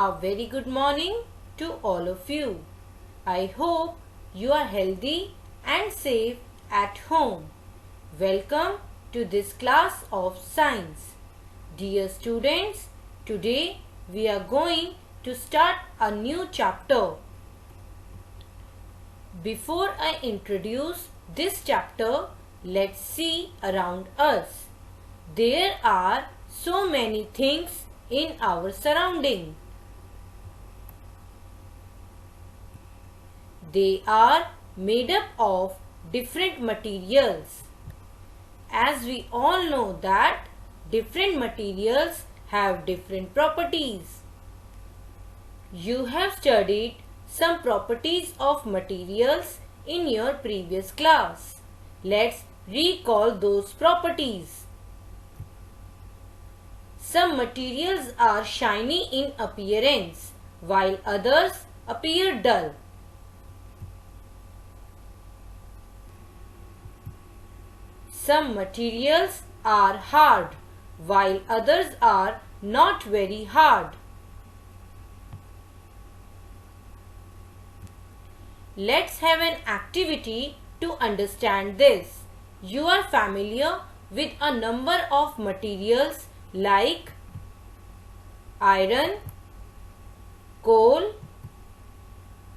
A very good morning to all of you. I hope you are healthy and safe at home. Welcome to this class of science. Dear students, today we are going to start a new chapter. Before I introduce this chapter, let's see around us. There are so many things in our surrounding. They are made up of different materials. As we all know that different materials have different properties. You have studied some properties of materials in your previous class. Let's recall those properties. Some materials are shiny in appearance, while others appear dull. Some materials are hard, while others are not very hard. Let's have an activity to understand this. You are familiar with a number of materials like iron, coal,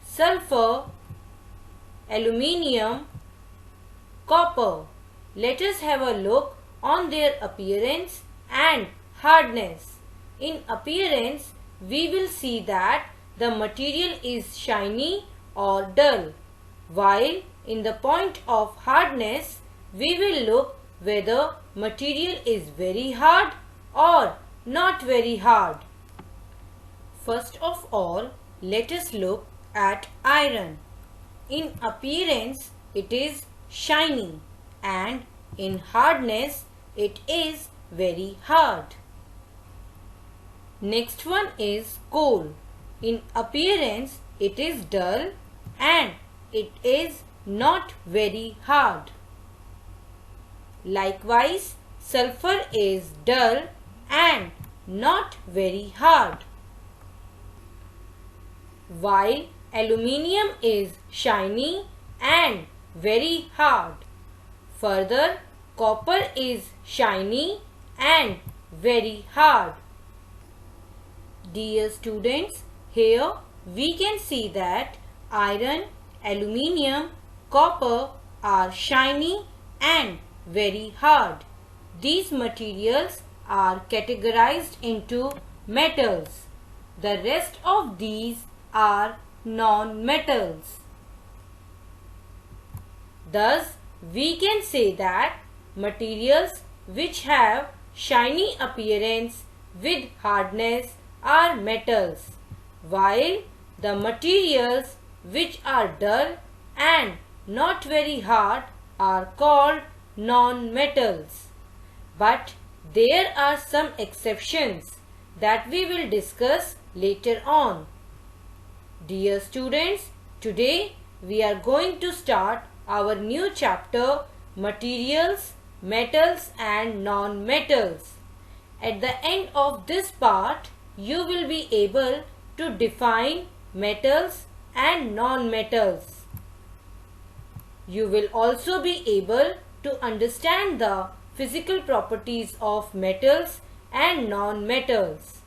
sulfur, aluminium, copper. Let us have a look on their appearance and hardness. In appearance, we will see that the material is shiny or dull, while in the point of hardness, we will look whether material is very hard or not very hard. First of all, let us look at iron. In appearance, it is shiny, and in hardness it is very hard. Next one is coal. In appearance it is dull and it is not very hard. Likewise, sulfur is dull and not very hard, while aluminium is shiny and very hard. Further, copper is shiny and very hard. Dear students, here we can see that iron, aluminium, copper are shiny and very hard. These materials are categorized into metals. The rest of these are non-metals. Thus, we can say that materials which have shiny appearance with hardness are metals, while the materials which are dull and not very hard are called non-metals. But there are some exceptions that we will discuss later on. Dear students, today we are going to start our new chapter, materials, metals and non-metals. At the end of this part, you will be able to define metals and non-metals. You will also be able to understand the physical properties of metals and non-metals.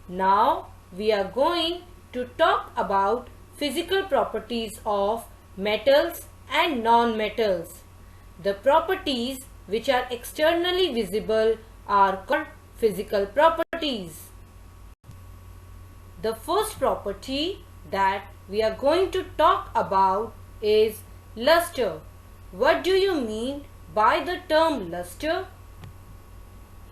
Now we are going to talk about physical properties of metals and non-metals. The properties which are externally visible are called physical properties. The first property that we are going to talk about is luster. What do you mean by the term luster?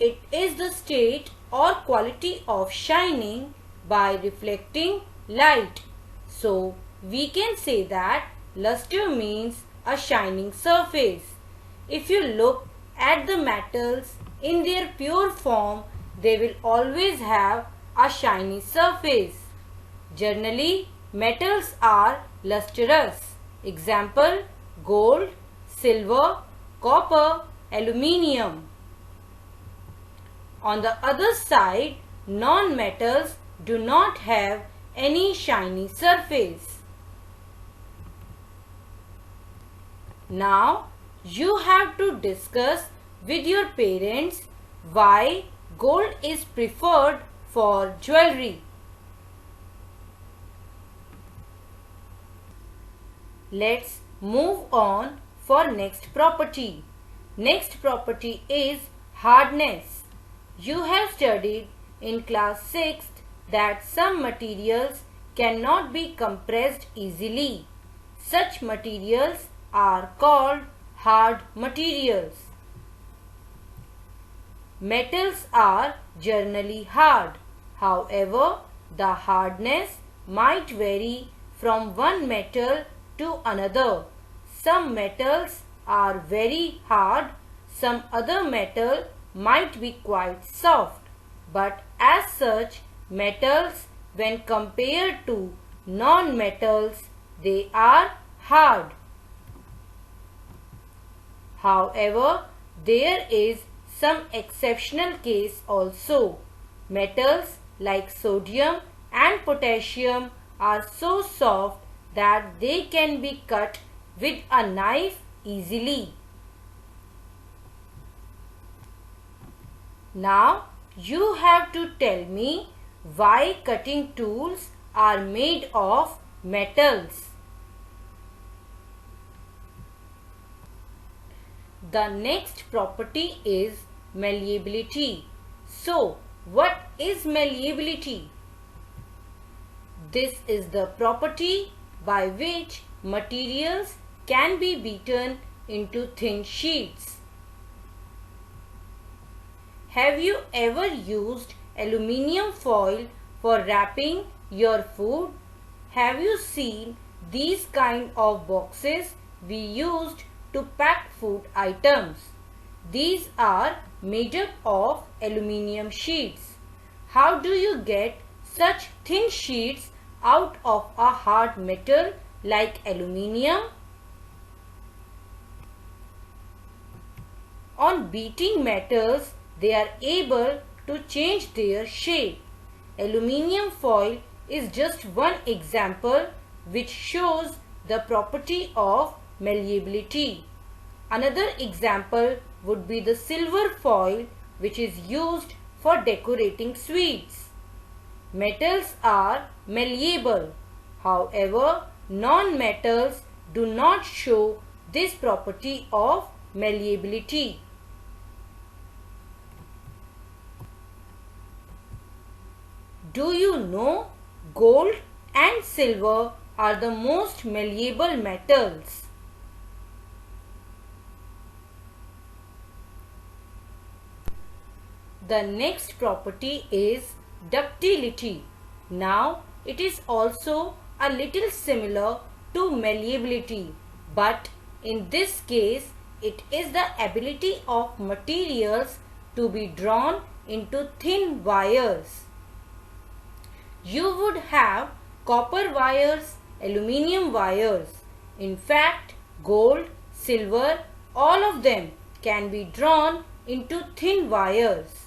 It is the state or quality of shining by reflecting light. So, we can say that luster means a shining surface. If you look at the metals in their pure form, they will always have a shiny surface. Generally, metals are lustrous. Example, gold, silver, copper, aluminium. On the other side, non-metals do not have any shiny surface. Now you have to discuss with your parents why gold is preferred for jewelry. Let's move on for next property. Next property is hardness. You have studied in class 6th that some materials cannot be compressed easily. Such materials are called hard materials. Metals are generally hard. However, the hardness might vary from one metal to another. Some metals are very hard, some other metal might be quite soft, but as such, metals when compared to non-metals, they are hard. However, there is some exceptional case also. Metals like sodium and potassium are so soft that they can be cut with a knife easily. Now you have to tell me why cutting tools are made of metals. The next property is malleability. So, what is malleability? This is the property by which materials can be beaten into thin sheets. Have you ever used aluminium foil for wrapping your food? Have you seen these kind of boxes we used to pack food items? These are made up of aluminium sheets. How do you get such thin sheets out of a hard metal like aluminium? On beating metals, they are able to change their shape. Aluminium foil is just one example which shows the property of malleability. Another example would be the silver foil, which is used for decorating sweets. Metals are malleable. However, non-metals do not show this property of malleability. Do you know gold and silver are the most malleable metals? The next property is ductility. Now, it is also a little similar to malleability, but in this case, it is the ability of materials to be drawn into thin wires. You would have copper wires, aluminium wires. In fact, gold, silver, all of them can be drawn into thin wires.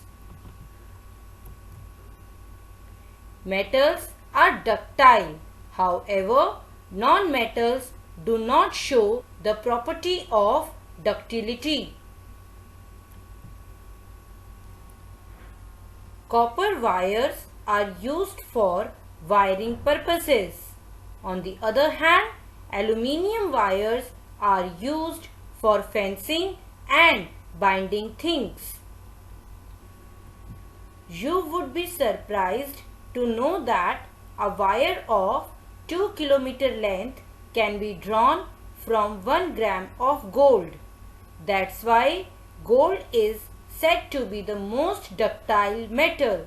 Metals are ductile. However, non-metals do not show the property of ductility. Copper wires are used for wiring purposes. On the other hand, aluminium wires are used for fencing and binding things. You would be surprised to know that a wire of 2 km length can be drawn from 1 gram of gold. That's why gold is said to be the most ductile metal.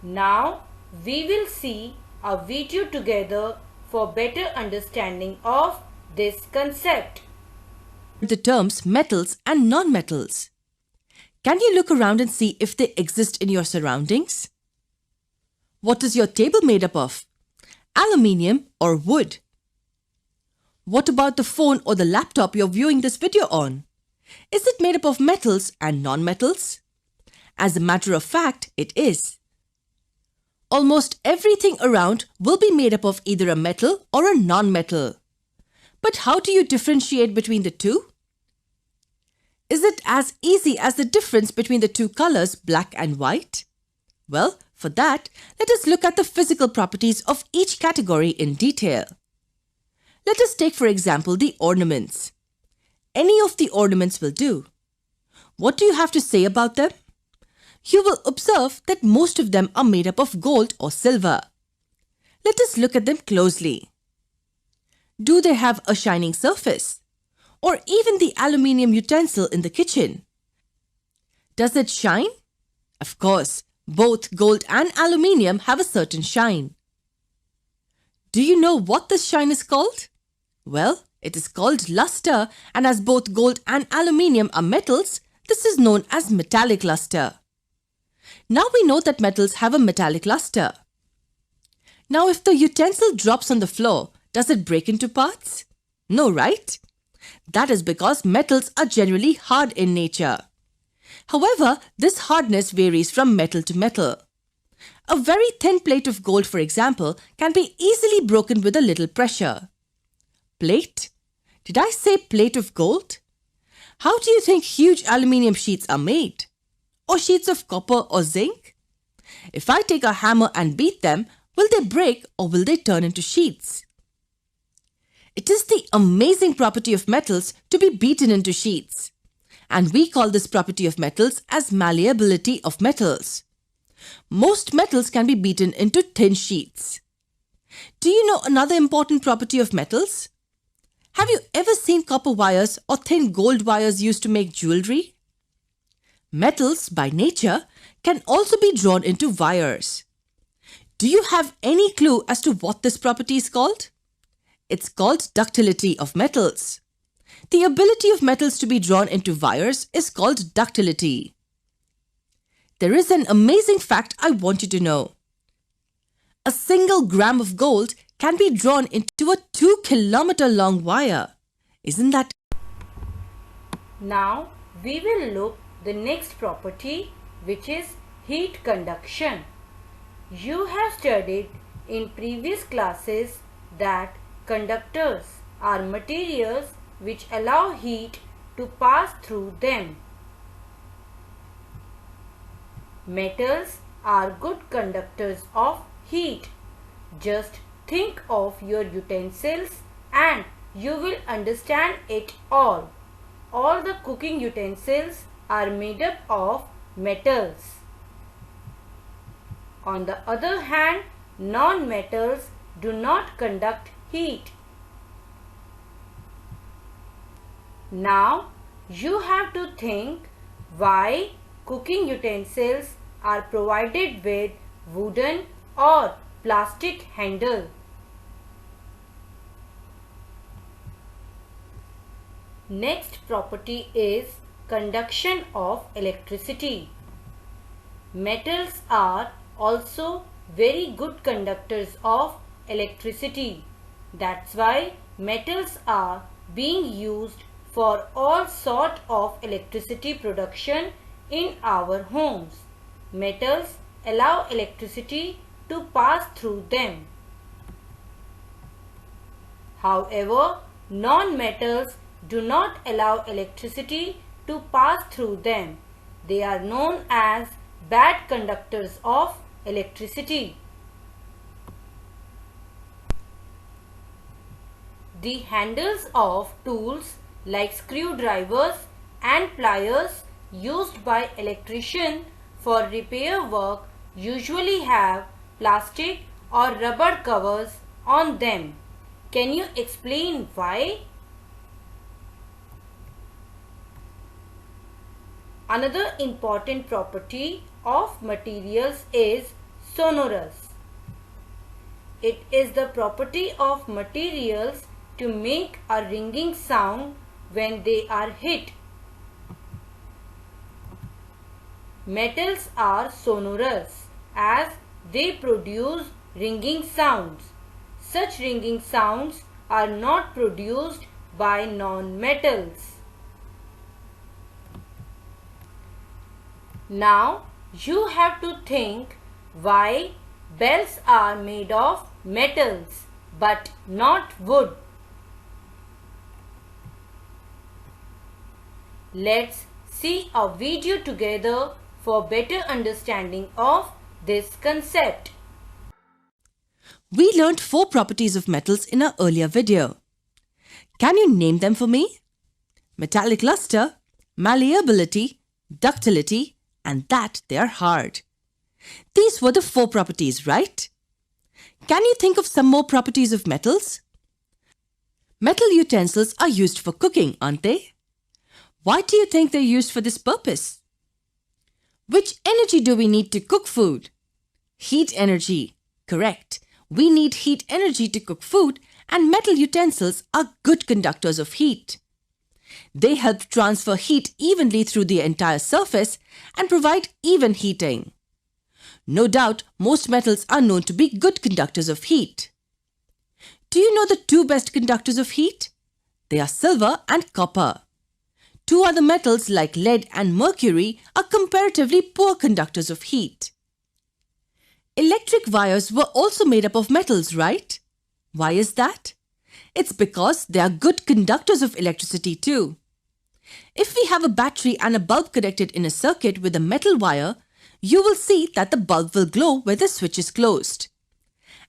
Now we will see a video together for better understanding of this concept. The terms metals and non-metals. Can you look around and see if they exist in your surroundings? What is your table made up of? Aluminium or wood? What about the phone or the laptop you're viewing this video on? Is it made up of metals and non-metals? As a matter of fact, it is. Almost everything around will be made up of either a metal or a non-metal. But how do you differentiate between the two? Is it as easy as the difference between the two colors black and white? Well, for that, let us look at the physical properties of each category in detail. Let us take for example the ornaments. Any of the ornaments will do. What do you have to say about them? You will observe that most of them are made up of gold or silver. Let us look at them closely. Do they have a shining surface? Or even the aluminium utensil in the kitchen? Does it shine? Of course, both gold and aluminium have a certain shine. Do you know what this shine is called? Well, it is called luster, and as both gold and aluminium are metals, this is known as metallic luster. Now we know that metals have a metallic luster. Now if the utensil drops on the floor, does it break into parts? No, right? That is because metals are generally hard in nature. However, this hardness varies from metal to metal. A very thin plate of gold, for example, can be easily broken with a little pressure. Plate? Did I say plate of gold? How do you think huge aluminium sheets are made? Or sheets of copper or zinc? If I take a hammer and beat them, will they break or will they turn into sheets? It is the amazing property of metals to be beaten into sheets. And we call this property of metals as malleability of metals. Most metals can be beaten into thin sheets. Do you know another important property of metals? Have you ever seen copper wires or thin gold wires used to make jewelry? Metals, by nature, can also be drawn into wires. Do you have any clue as to what this property is called? It's called ductility of metals. The ability of metals to be drawn into wires is called ductility. There is an amazing fact I want you to know. A single gram of gold can be drawn into a 2-kilometer long wire. Isn't that? Now we will look the next property, which is heat conduction. You have studied in previous classes that conductors are materials which allow heat to pass through them. Metals are good conductors of heat. Just think of your utensils and you will understand it all. All the cooking utensils are made up of metals. On the other hand, non-metals do not conduct heat. Now you have to think why cooking utensils are provided with wooden or plastic handle. Next property is conduction of electricity. Metals are also very good conductors of electricity. That's why metals are being used for all sort of electricity production in our homes. Metals allow electricity to pass through them. However, non-metals do not allow electricity to pass through them. They are known as bad conductors of electricity. The handles of tools like screwdrivers and pliers used by electricians for repair work usually have plastic or rubber covers on them. Can you explain why? Another important property of materials is sonorous. It is the property of materials to make a ringing sound when they are hit. Metals are sonorous as they produce ringing sounds. Such ringing sounds are not produced by non-metals. Now you have to think why Bells are made of metals but not wood. Let's see a video together for better understanding of this concept. We learned 4 properties of metals in our earlier video. Can you name them for me? Metallic luster, malleability, ductility, and that they are hard. These were the 4 properties, right? Can you think of some more properties of metals? Metal utensils are used for cooking, aren't they? Why do you think they're used for this purpose? Which energy do we need to cook food? Heat energy. Correct. We need heat energy to cook food, and metal utensils are good conductors of heat. They help transfer heat evenly through the entire surface and provide even heating. No doubt, most metals are known to be good conductors of heat. Do you know the 2 best conductors of heat? They are silver and copper. 2 other metals like lead and mercury are comparatively poor conductors of heat. Electric wires were also made up of metals, right? Why is that? It's because they are good conductors of electricity too. If we have a battery and a bulb connected in a circuit with a metal wire, you will see that the bulb will glow when the switch is closed.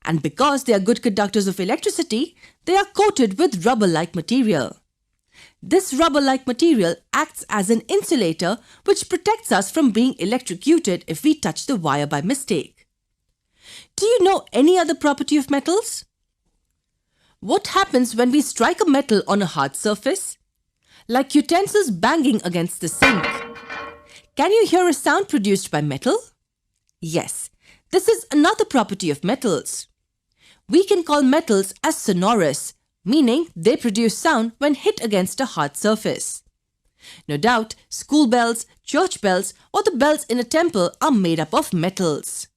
And because they are good conductors of electricity, they are coated with rubber-like material. This rubber-like material acts as an insulator which protects us from being electrocuted if we touch the wire by mistake. Do you know any other property of metals? What happens when we strike a metal on a hard surface? Like utensils banging against the sink. Can you hear a sound produced by metal? Yes, this is another property of metals. We can call metals as sonorous, meaning they produce sound when hit against a hard surface. No doubt, school bells, church bells, or the bells in a temple are made up of metals.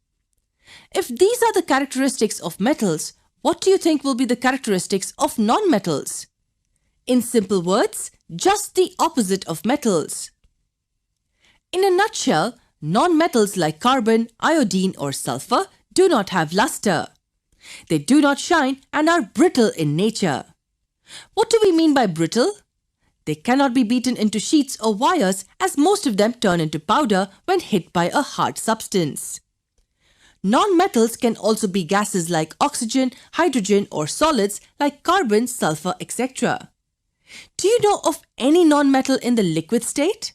If these are the characteristics of metals, what do you think will be the characteristics of non-metals? In simple words, just the opposite of metals. In a nutshell, non-metals like carbon, iodine or sulfur do not have luster. They do not shine and are brittle in nature. What do we mean by brittle? They cannot be beaten into sheets or wires as most of them turn into powder when hit by a hard substance. Non-metals can also be gases like oxygen, hydrogen or solids like carbon, sulfur, etc. Do you know of any non-metal in the liquid state?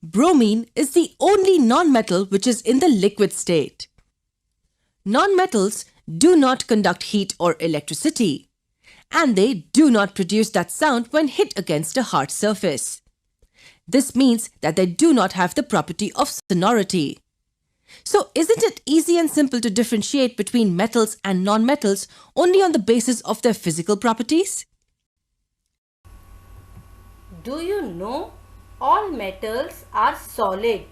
Bromine is the only non-metal which is in the liquid state. Non-metals do not conduct heat or electricity, and they do not produce that sound when hit against a hard surface. This means that they do not have the property of sonority. So isn't it easy and simple to differentiate between metals and non-metals only on the basis of their physical properties? Do you know all metals are solid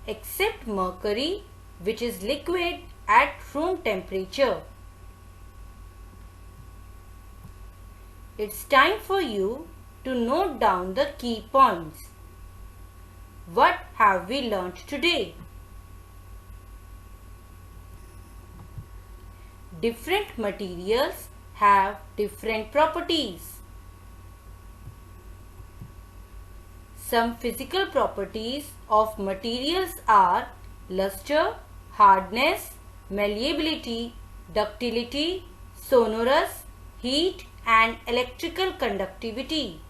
except mercury, which is liquid at room temperature? It's time for you to note down the key points. What have we learnt today? Different materials have different properties. Some physical properties of materials are luster, hardness, malleability, ductility, sonorous, heat and electrical conductivity.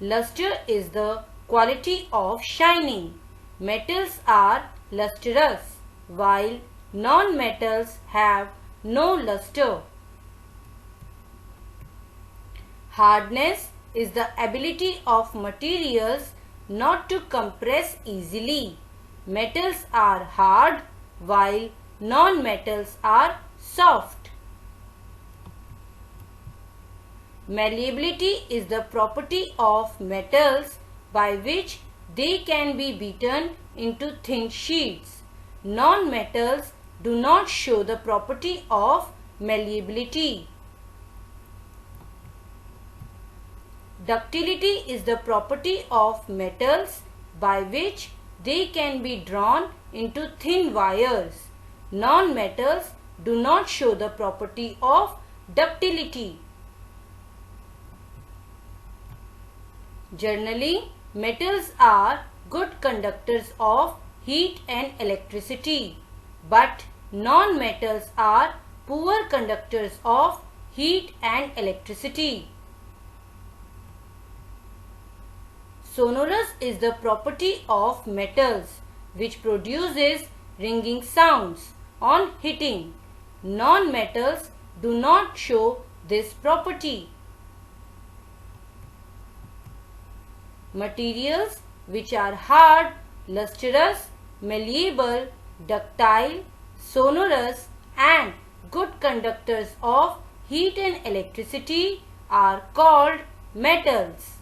Luster is the quality of shining. Metals are lustrous, while non-metals have no luster. Hardness is the ability of materials not to compress easily. Metals are hard, while non-metals are soft. Malleability is the property of metals by which they can be beaten into thin sheets. Non-metals do not show the property of malleability. Ductility is the property of metals by which they can be drawn into thin wires. Non-metals do not show the property of ductility. Generally, metals are good conductors of heat and electricity, but non-metals are poor conductors of heat and electricity. Sonorous is the property of metals which produces ringing sounds on hitting. Non-metals do not show this property. Materials which are hard, lustrous, malleable, ductile, sonorous and good conductors of heat and electricity are called metals.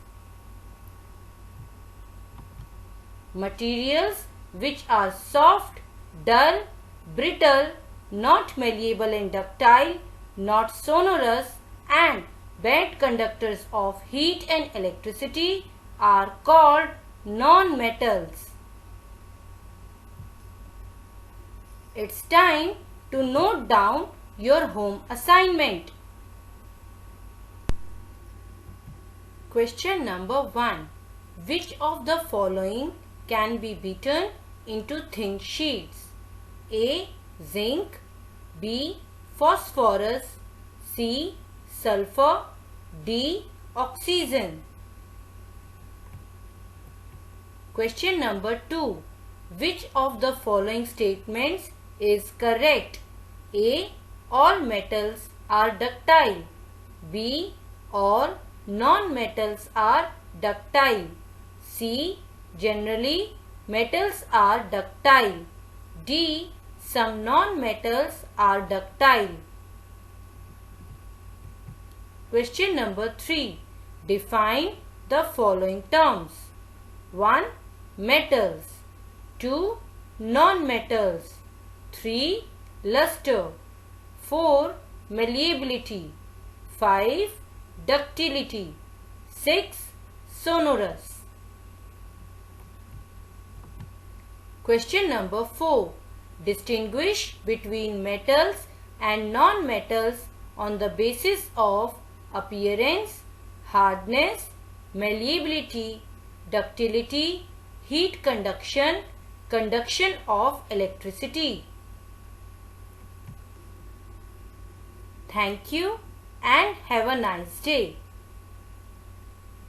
Materials which are soft, dull, brittle, not malleable and ductile, not sonorous and bad conductors of heat and electricity are called non-metals. It's time to note down your home assignment. Question number 1. Which of the following can be beaten into thin sheets? A. Zinc, B. Phosphorus, C. Sulfur, D. Oxygen. Question number 2. Which of the following statements is correct? A. All metals are ductile. B. All non-metals are ductile. C. Generally, metals are ductile. D. Some non-metals are ductile. Question number 3. Define the following terms. 1. Metals. 2. Non-metals. 3. Luster. 4. Malleability. 5. Ductility. 6. Sonorous. Question number 4. Distinguish between metals and non-metals on the basis of appearance, hardness, malleability, ductility, heat conduction, conduction of electricity. Thank you and have a nice day.